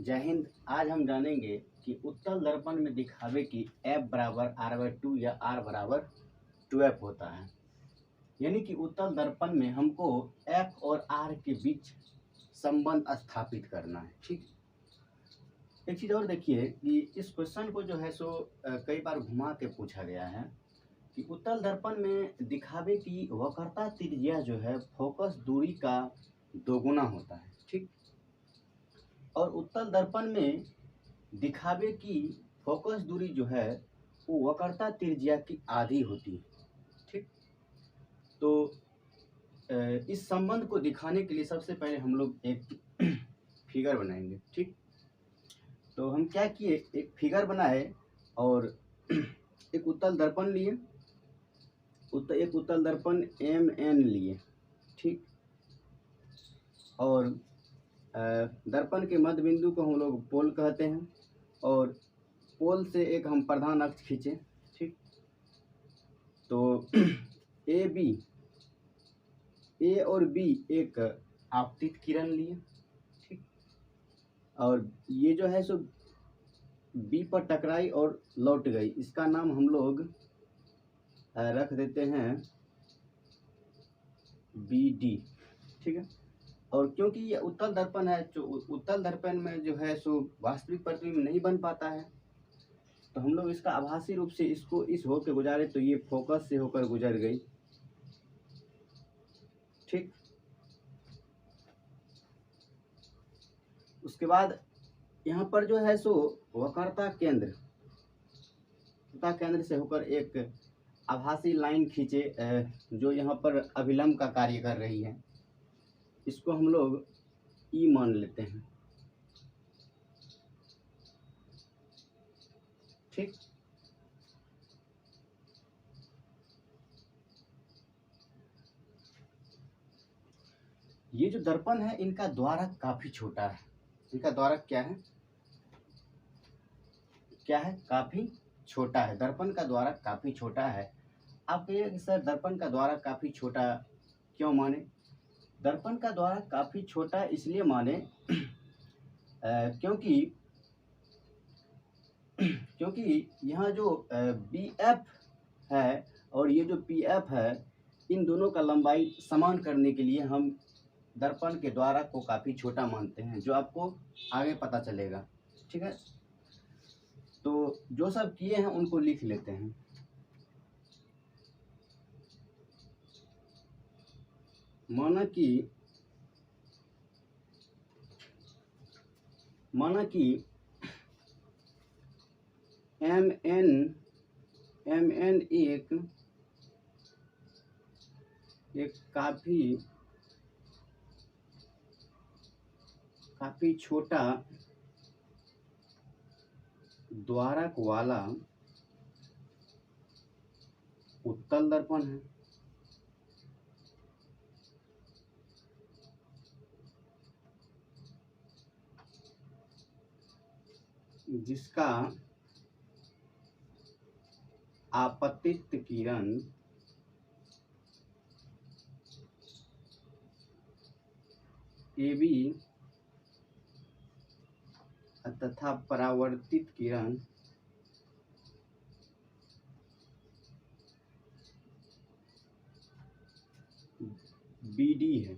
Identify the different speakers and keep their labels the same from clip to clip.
Speaker 1: जय हिंद। आज हम जानेंगे कि उत्तल दर्पण में दिखावे कि F बराबर R/2 या R बराबर 2F होता है। यानी कि उत्तल दर्पण में हमको F और R के बीच संबंध स्थापित करना है। ठीक, एक चीज़ और देखिए कि इस क्वेश्चन को जो है सो कई बार घुमा के पूछा गया है कि उत्तल दर्पण में दिखावे की वक्रता त्रिज्या जो है फोकस दूरी का दोगुना होता है। ठीक, और उत्तल दर्पण में दिखावे की फोकस दूरी जो है वो वक्रता त्रिज्या की आधी होती है। ठीक, तो इस संबंध को दिखाने के लिए सबसे पहले हम लोग एक फिगर बनाएंगे। ठीक, तो हम क्या किए, एक फिगर बनाए और एक उत्तल दर्पण लिए, एक उत्तल दर्पण MN लिए। ठीक, और दर्पण के मध्य बिंदु को हम लोग पोल कहते हैं और पोल से एक हम प्रधान अक्ष खींचे। ठीक, तो ए और बी एक आपतित किरण लिए। ठीक, और ये जो है सो बी पर टकराई और लौट गई, इसका नाम हम लोग रख देते हैं BD। ठीक है, और क्योंकि ये उत्तल दर्पण है, जो उत्तल दर्पण में जो है सो वास्तविक प्रतिबिंब नहीं बन पाता है, तो हम लोग इसका आभासी रूप से इसको इस होकर गुजारे, तो ये फोकस से होकर गुजर गई। ठीक, उसके बाद यहाँ पर जो है सो वक्रता केंद्र से होकर एक आभासी लाइन खींचे जो यहाँ पर अभिलंब का कार्य कर रही है, इसको हम लोग E मान लेते हैं। ठीक, ये जो दर्पण है इनका द्वारक काफी छोटा है। इनका द्वारक क्या है, काफी छोटा है। दर्पण का द्वारक काफी छोटा है। आप कहिए कि सर दर्पण का द्वारक काफी छोटा क्यों माने? दर्पण का द्वारक काफी छोटा इसलिए माने क्योंकि यहाँ जो BF है और ये जो PF है, इन दोनों का लंबाई समान करने के लिए हम दर्पण के द्वारक को काफी छोटा मानते हैं, जो आपको आगे पता चलेगा। ठीक है, तो जो सब किए हैं उनको लिख लेते हैं। माना कि MN एक काफी छोटा द्वारक वाला उत्तल दर्पण है। जिसका आपतित किरण AB तथा परावर्तित किरण BD है।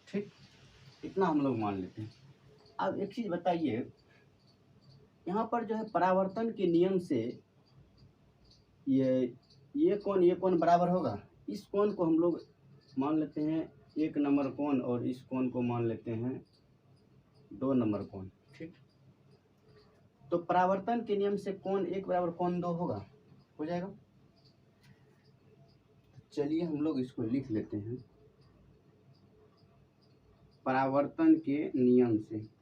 Speaker 1: ठीक, इतना हम लोग मान लेते हैं। अब एक चीज बताइए, यहाँ पर जो है परावर्तन के नियम से ये कोण बराबर होगा। इस कोण को हम लोग मान लेते हैं 1 नंबर कोण और इस कोण को मान लेते हैं 2 नंबर कोण। ठीक, तो परावर्तन के नियम से कोण 1 बराबर कोण 2 होगा, हो जाएगा। चलिए हम लोग इसको लिख लेते हैं। परावर्तन के नियम से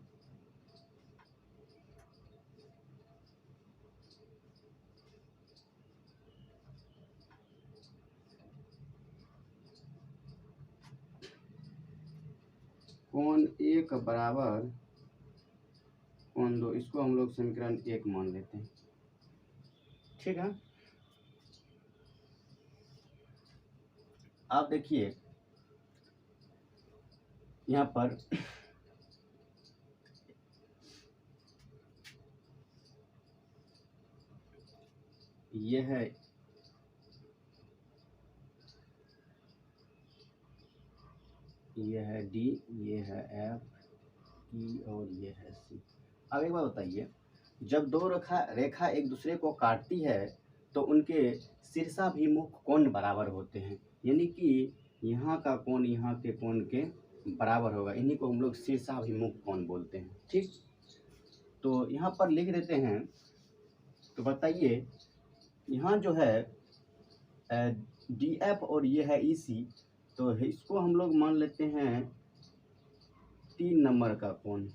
Speaker 1: कोण 1 बराबर कोण 2, इसको हम लोग समीकरण 1 मान लेते हैं। ठीक है, आप देखिए यहाँ पर ये है डी, ये है एफ, ई और ये है सी। अब एक बात बताइए, जब दो रेखा एक दूसरे को काटती है तो उनके शीर्षाभिमुख कोण बराबर होते हैं, यानी कि यहाँ का कोण यहाँ के कोण के बराबर होगा, इन्हीं को हम लोग शीर्षाभिमुख कोण बोलते हैं। ठीक, तो यहाँ पर लिख देते हैं। तो बताइए, यहाँ जो है डी एफ और ये है ई सी, तो इसको हम लोग मान लेते हैं 3 नंबर का कोण।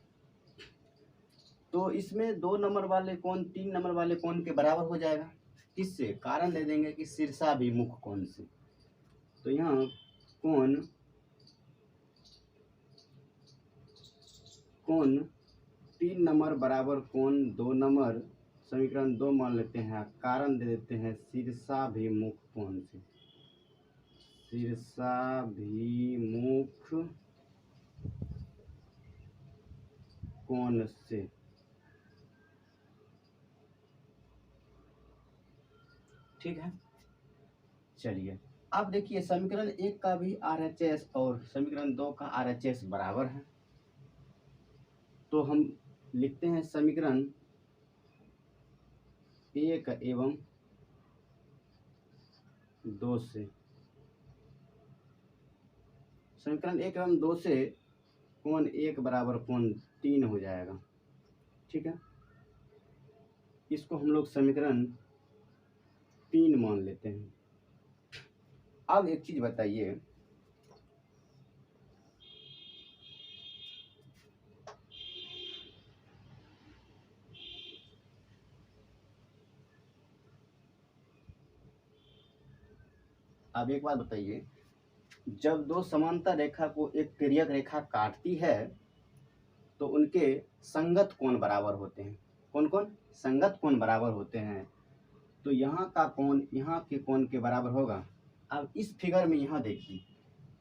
Speaker 1: तो इसमें 2 नंबर वाले कोण 3 नंबर वाले कोण के बराबर हो जाएगा। किससे? कारण दे देंगे कि शीर्षाभिमुख कोण से। तो यहाँ कोण 3 नंबर बराबर कोण 2 नंबर, समीकरण 2 मान लेते हैं, कारण दे देते हैं शीर्षाभिमुख कोण से। शीर्षाभिमुख कोण से। ठीक है, चलिए अब देखिए, समीकरण 1 का भी RHS और समीकरण 2 का RHS बराबर है। तो हम लिखते हैं समीकरण 1 एवं 2 से, समीकरण 1 एवं 2 से कोण 1 बराबर कोण 3 हो जाएगा। ठीक है, इसको हम लोग समीकरण 3 मान लेते हैं। अब एक चीज बताइए, अब एक बात बताइए, जब दो समांतर रेखा को एक तिर्यक रेखा काटती है तो उनके संगत कोण बराबर होते हैं। कौन कौन? संगत कोण बराबर होते हैं। तो यहाँ का कोण यहाँ के कोण के बराबर होगा। अब इस फिगर में यहाँ देखिए,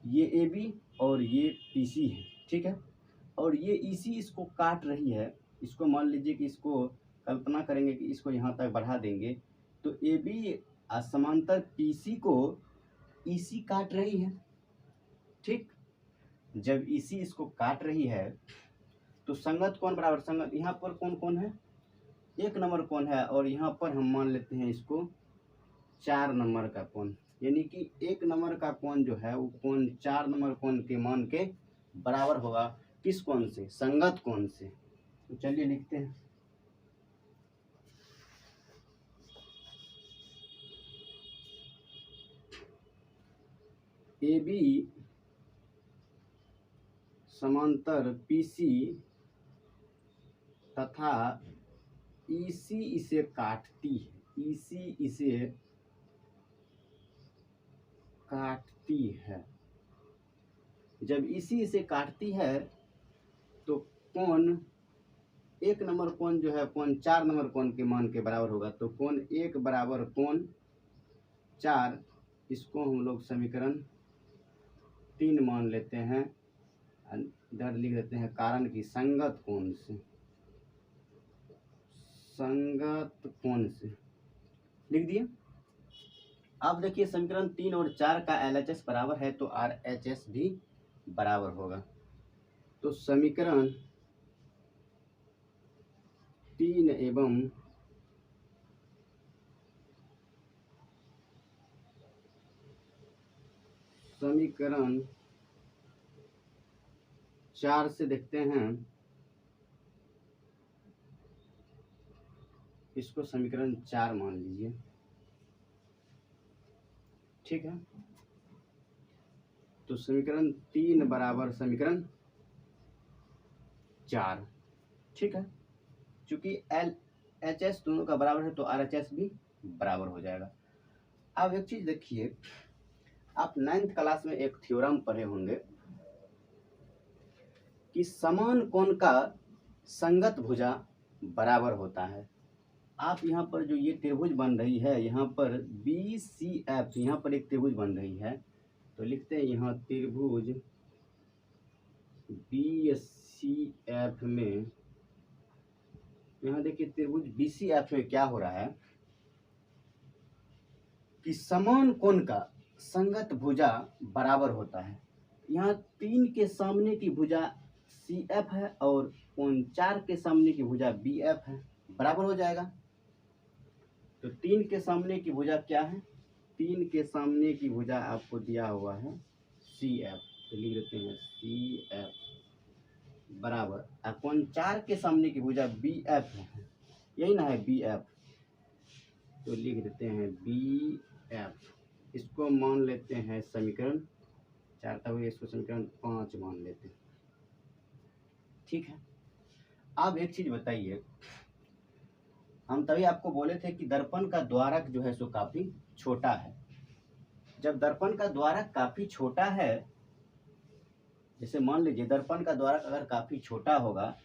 Speaker 1: ये ए बी और ये पी सी है। ठीक है, और ये ई सी इसको काट रही है। इसको मान लीजिए कि इसको कल्पना करेंगे कि इसको यहाँ तक बढ़ा देंगे, तो ए बी समांतर पी सी को ई सी काट रही है। ठीक, जब ई सी इसको काट रही है तो संगत कोण बराबर, संगत यहाँ पर कौन कौन है? 1 नंबर कोण है, और यहाँ पर हम मान लेते हैं इसको 4 नंबर का कोण, यानी कि 1 नंबर का कोण जो है वो कोण 4 नंबर कोण के मान के बराबर होगा। किस कोण से? संगत कोण से। तो चलिए लिखते हैं, ए बी समांतर पी सी तथा ई सी इसे काटती है। ई सी इसे काटती है। जब ई सी इसे काटती है तो कोण 1 नंबर कोण जो है कोण 4 नंबर कोण के मान के बराबर होगा। तो कोण 1 बराबर कोण 4, इसको हम लोग समीकरण 3 मान लेते हैं। इधर लिख देते हैं कारण की संगत कोण से, संगत कोण से लिख दिए। अब देखिए, समीकरण 3 और 4 का LHS बराबर है तो RHS भी बराबर होगा। तो समीकरण 3 एवं समीकरण 4 से देखते हैं, इसको समीकरण 4 मान लीजिए। ठीक है, तो समीकरण 3 बराबर समीकरण 4। ठीक है, चूंकि LHS दोनों का बराबर है तो RHS भी बराबर हो जाएगा। अब एक चीज देखिए, आप 9th क्लास में एक थ्योरम पढ़े होंगे कि समान कोण का संगत भुजा बराबर होता है। आप यहाँ पर जो ये त्रिभुज बन रही है, यहाँ पर BCF, यहाँ पर एक त्रिभुज बन रही है, तो लिखते हैं यहाँ त्रिभुज बी सी एफ में, यहाँ देखिए त्रिभुज बी सी एफ में क्या हो रहा है कि समान कोण का संगत भुजा बराबर होता है। यहाँ 3 के सामने की भुजा सी एफ है और कोण 4 के सामने की भुजा बी एफ है, बराबर हो जाएगा। तो 3 के सामने की भुजा क्या है, 3 के सामने की भुजा आपको दिया हुआ है सी एफ, तो लिख देते हैं सी एफ बराबर कोण 4 के सामने की भुजा बी एफ है, यही ना है बी एफ, तो लिख देते हैं बी एफ। इसको मान लेते हैं समीकरण 4 था, इसको समीकरण 5 मान लेते हैं। ठीक है, अब एक चीज बताइए, हम तभी आपको बोले थे कि दर्पण का द्वारक जो है सो काफी छोटा है। जब दर्पण का द्वारक काफी छोटा है, जैसे मान लीजिए दर्पण का द्वारक अगर काफी छोटा होगा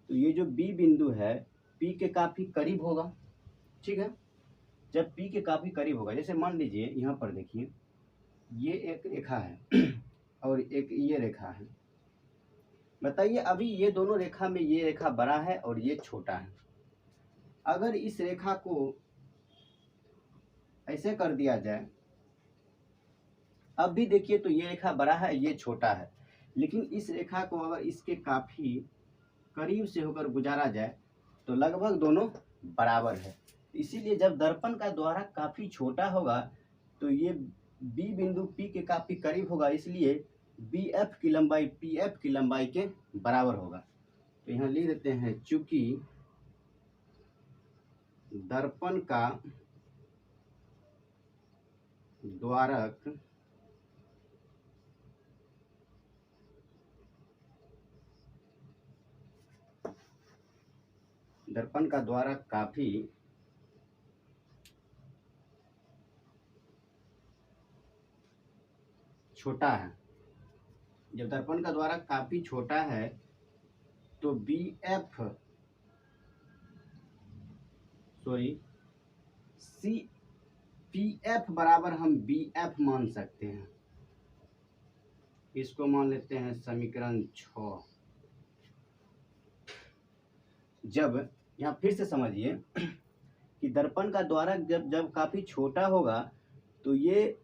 Speaker 1: तो ये जो बी बिंदु है पी के काफी करीब होगा। ठीक है, जब पी के काफी करीब होगा, जैसे मान लीजिए यहाँ पर देखिए ये एक रेखा है और एक ये रेखा है। बताइए अभी ये दोनों रेखा में ये रेखा बड़ा है और ये छोटा है। अगर इस रेखा को ऐसे कर दिया जाए, अब भी देखिए तो ये रेखा बड़ा है ये छोटा है, लेकिन इस रेखा को अगर इसके काफी करीब से होकर गुजारा जाए तो लगभग दोनों बराबर है। इसीलिए जब दर्पण का द्वारक काफी छोटा होगा तो ये बी बिंदु पी के काफी करीब होगा, इसलिए बी एफ की लंबाई पी एफ की लंबाई के बराबर होगा। तो यहाँ लिख देते हैं चूंकि दर्पण का द्वारक काफी छोटा है, जब दर्पण का द्वारक काफी छोटा है तो पी एफ बराबर हम बी एफ मान सकते हैं। इसको मान लेते हैं समीकरण 6। जब यहाँ फिर से समझिए कि दर्पण का द्वारक जब काफी छोटा होगा तो ये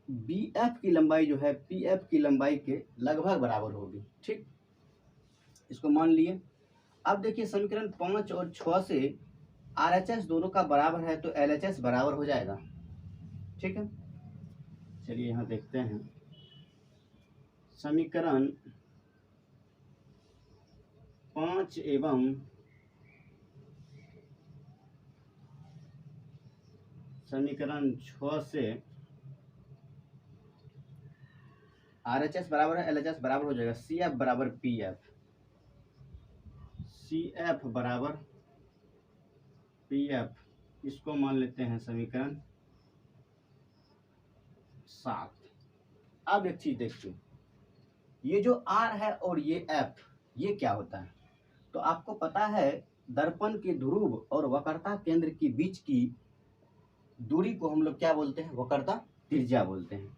Speaker 1: बी एफ की लंबाई जो है पी एफ की लंबाई के लगभग बराबर होगी। ठीक, इसको मान लिए। अब देखिए समीकरण 5 और 6 से आर एच एस दोनों का बराबर है तो एल एच एस बराबर हो जाएगा। ठीक है, चलिए यहाँ देखते हैं समीकरण 5 एवं समीकरण 6 से आर एच एस बराबर है एल एच एस बराबर हो जाएगा सी एफ बराबर पी एफ, सी एफ बराबर पी एफ, इसको मान लेते हैं समीकरण 7। अब एक चीज देखिए, ये जो आर है और ये एफ ये क्या होता है, तो आपको पता है दर्पण के ध्रुव और वक्रता केंद्र के बीच की दूरी को हम लोग क्या बोलते हैं, वक्रता त्रिज्या बोलते हैं।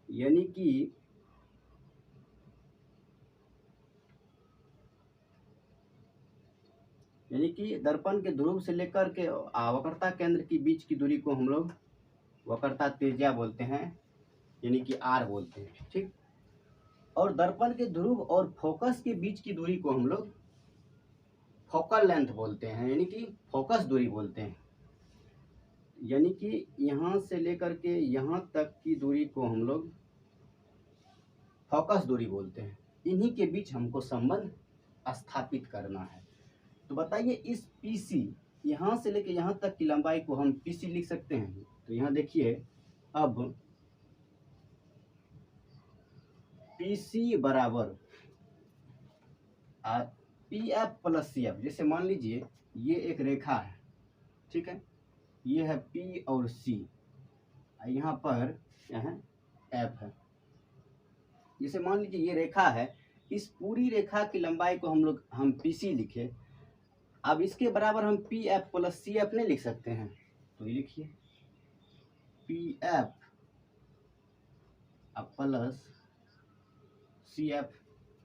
Speaker 1: यानी कि दर्पण के ध्रुव से लेकर के वक्रता केंद्र के बीच की दूरी को हम लोग वक्रता त्रिज्या बोलते हैं, यानी कि आर बोलते हैं। ठीक, और दर्पण के ध्रुव और फोकस के बीच की दूरी को हम लोग फोकल लेंथ बोलते हैं, यानी कि फोकस दूरी बोलते हैं। यानी कि यहाँ से लेकर के यहाँ तक की दूरी को हम लोग फोकस दूरी बोलते हैं। इन्हीं के बीच हमको संबंध स्थापित करना है। तो बताइए इस PC यहाँ से लेकर यहाँ तक की लंबाई को हम PC लिख सकते हैं। तो यहाँ देखिए अब PC बराबर PF प्लस CF। जैसे मान लीजिए ये एक रेखा है, ठीक है, ये है P और C, यहाँ पर यहाँ F है। जैसे मान लीजिए ये रेखा है, इस पूरी रेखा की लंबाई को हम PC लिखे। अब इसके बराबर हम PF प्लस CF नहीं लिख सकते हैं, तो ये लिखिए PF प्लस CF।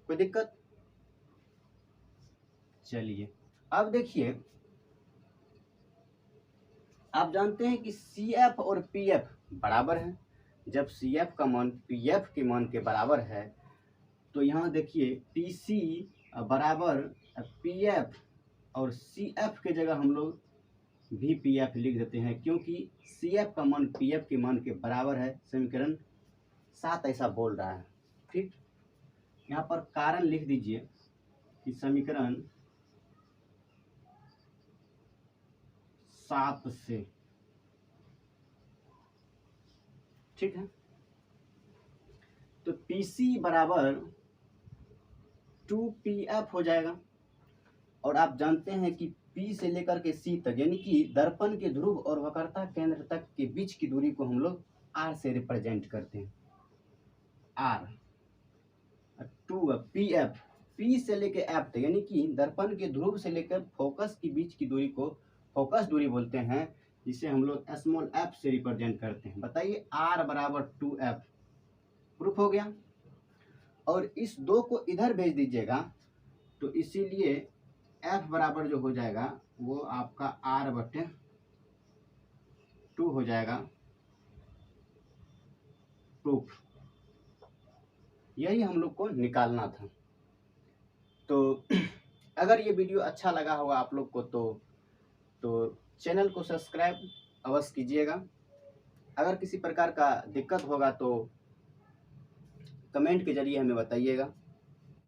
Speaker 1: कोई दिक्कत? चलिए अब देखिए, आप जानते हैं कि सी एफ और पी एफ बराबर है। जब सी एफ का मान पी एफ के मान के बराबर है तो यहाँ देखिए पी सी बराबर पी एफ और सी एफ के जगह हम लोग भी पी एफ लिख देते हैं, क्योंकि सी एफ का मान पी एफ के मान के बराबर है। समीकरण 7 ऐसा बोल रहा है। ठीक, यहाँ पर कारण लिख दीजिए कि समीकरण 7 से, ठीक है। तो पी सी बराबर 2pf हो जाएगा। और आप जानते हैं कि P से लेकर के C तक, यानी कि दर्पण के ध्रुव और वक्रता केंद्र तक के बीच की दूरी को हम लोग R से रिप्रेजेंट करते हैं। R 2pf, P से लेकर F तक, यानी कि दर्पण के ध्रुव से लेकर फोकस के बीच की दूरी को फोकस दूरी बोलते हैं, जिसे हम लोग स्मॉल f से रिप्रेजेंट करते हैं। बताइए R बराबर 2f, प्रूफ हो गया। और इस 2 को इधर भेज दीजिएगा तो इसीलिए f बराबर जो हो जाएगा वो आपका R/2 हो जाएगा, प्रूफ। यही हम लोग को निकालना था। तो अगर ये वीडियो अच्छा लगा होगा आप लोग को तो चैनल को सब्सक्राइब अवश्य कीजिएगा। अगर किसी प्रकार का दिक्कत होगा तो कमेंट के जरिए हमें बताइएगा।